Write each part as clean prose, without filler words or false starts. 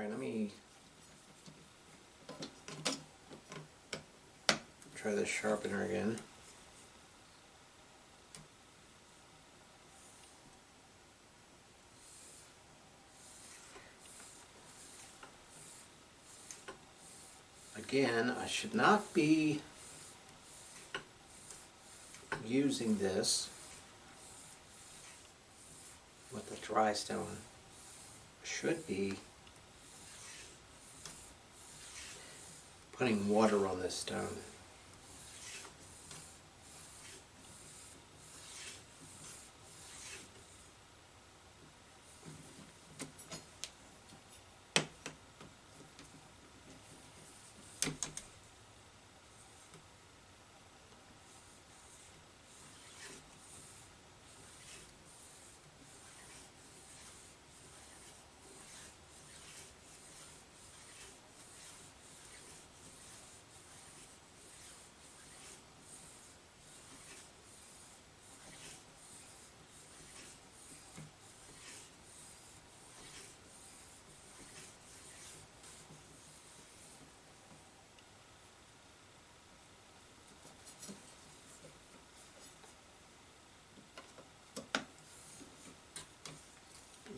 Alright, let me try the sharpener again. Again, I should not be using this with the dry stone. I should be putting water on this stone.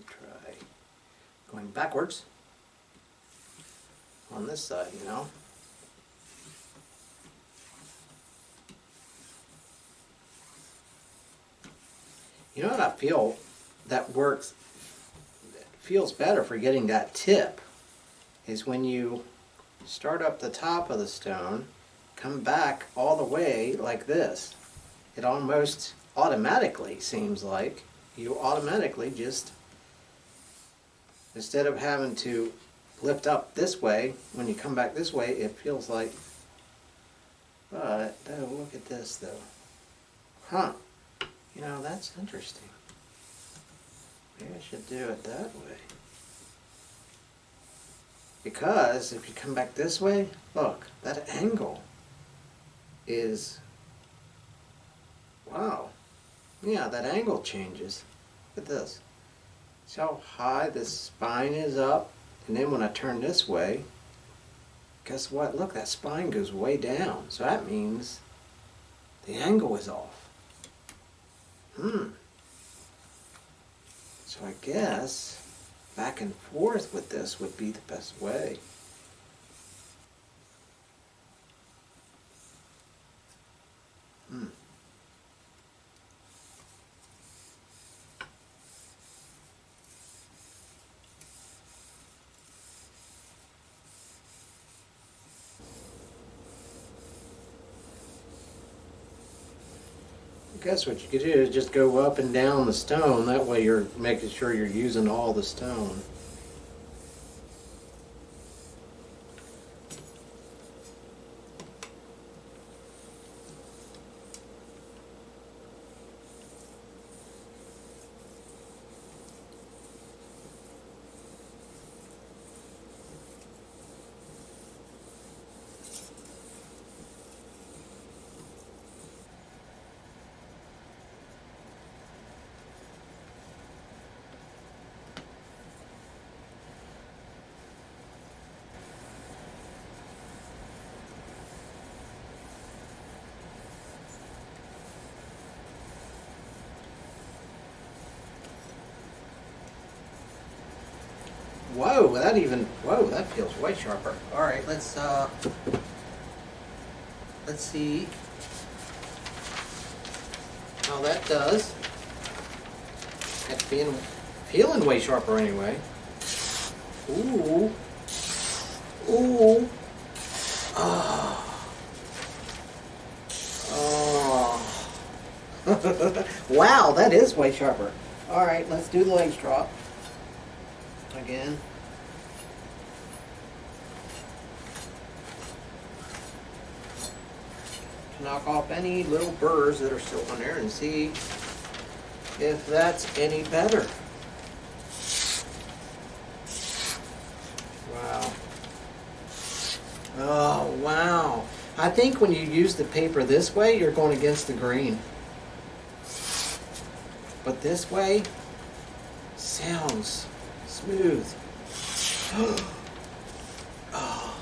Try going backwards on this side, you know. You know what I feel that works, feels better for getting that tip, is when you start up the top of the stone, come back all the way like this. It almost automatically seems like you automatically just, instead of having to lift up this way, when you come back this way, it feels like, but oh, look at this though. Huh. You know, that's interesting. Maybe I should do it that way. Because if you come back this way, look, that angle is, wow. Yeah, that angle changes. Look at this. See how high this spine is up? And then when I turn this way, guess what? Look, that spine goes way down. So that means the angle is off. So I guess back and forth with this would be the best way. I guess what you could do is just go up and down the stone. That way you're making sure you're using all the stone. Whoa, that feels way sharper. All right, let's see how that does. It's feeling way sharper anyway. Ooh, ooh, oh, oh. Wow, that is way sharper. All right, let's do the leg drop again. To knock off any little burrs that are still on there and see if that's any better. Wow. Oh, wow. I think when you use the paper this way, you're going against the grain. But this way sounds smooth. Oh. Oh.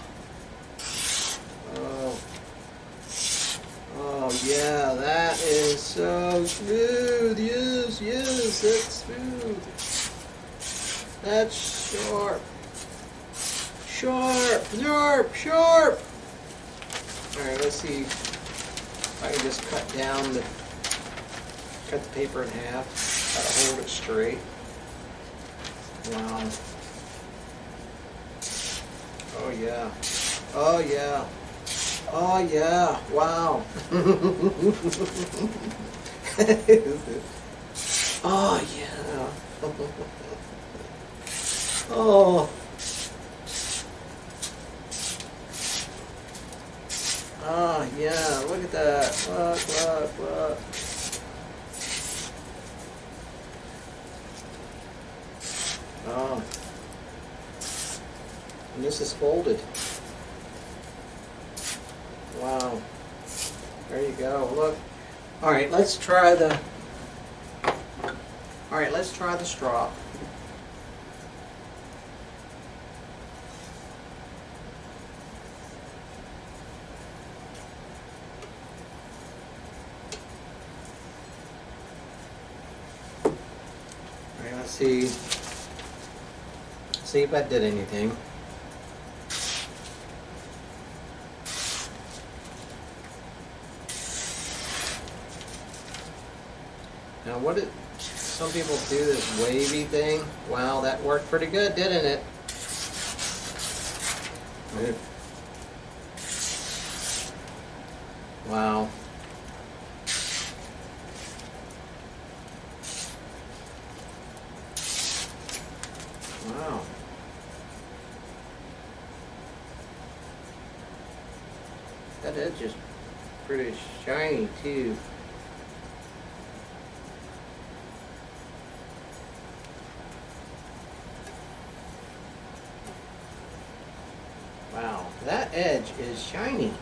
Oh yeah, that is so smooth. Yes, yes, that's smooth. That's sharp. Sharp, sharp, sharp. Alright, let's see if I can just cut the paper in half. Gotta hold it straight. Wow. Oh yeah. Oh yeah. Oh yeah. Wow. Oh yeah. Oh. Oh yeah, look at that. Look, look, look. Oh. And this is folded. Wow. There you go. Look. Alright, let's try the straw. Alright, let's see if that did anything. Now what did some people do this wavy thing? Wow, that worked pretty good, didn't it? Wow. Wow. That edge is pretty shiny too. Wow, that edge is shiny.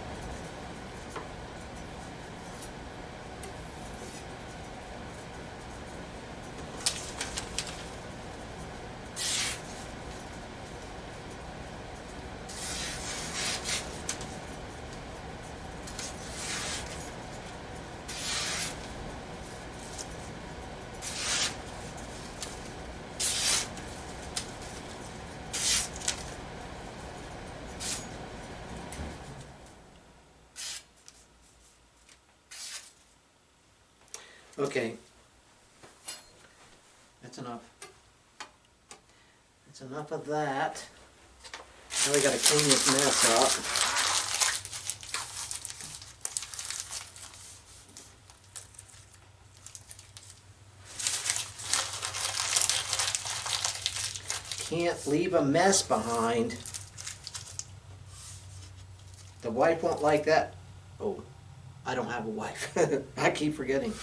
Okay, that's enough. That's enough of that. Now we gotta clean this mess up. Can't leave a mess behind. The wife won't like that. Oh, I don't have a wife. I keep forgetting.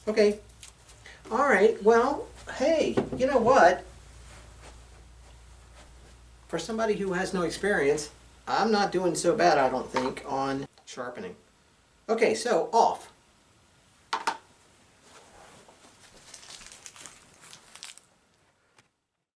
Okay. All right. Well, hey, you know what? For somebody who has no experience, I'm not doing so bad, I don't think, on sharpening. Okay, so off.